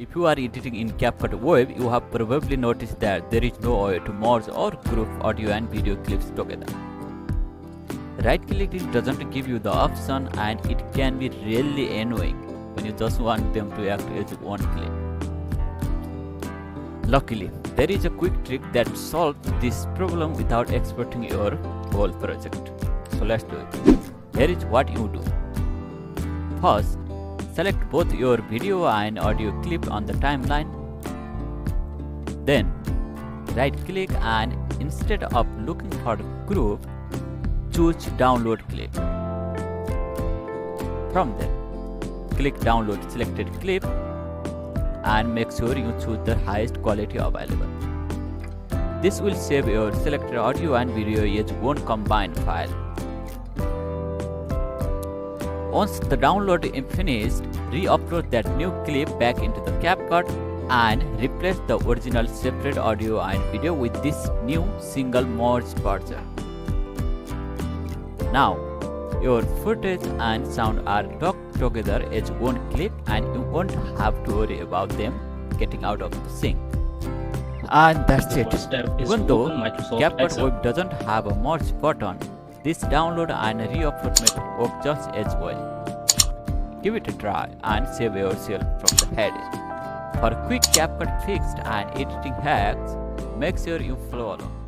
If you are editing in CapCut Web, you have probably noticed that there is no way to merge or group audio and video clips together. Right-clicking doesn't give you the option, and it can be really annoying when you just want them to act as one clip. Luckily, there is a quick trick that solves this problem without exporting your whole project. So let's do it. Here is what you do. First, select both your video and audio clip on the timeline. Then, right-click and instead of looking for the group, choose Download Clip. From there, click Download selected clip and make sure you choose the highest quality available. This will save your selected audio and video as one combined file. Once the download is finished, re-upload that new clip back into the CapCut and replace the original separate audio and video with this new single merged version. Now, your footage and sound are docked together as one clip and you won't have to worry about them getting out of the sync. And that's it. Even though CapCut Web doesn't have a merge button, this download and re-upload method work just as well. Give it a try and save yourself from the headache. For quick CapCut fix and editing hacks, make sure you follow along.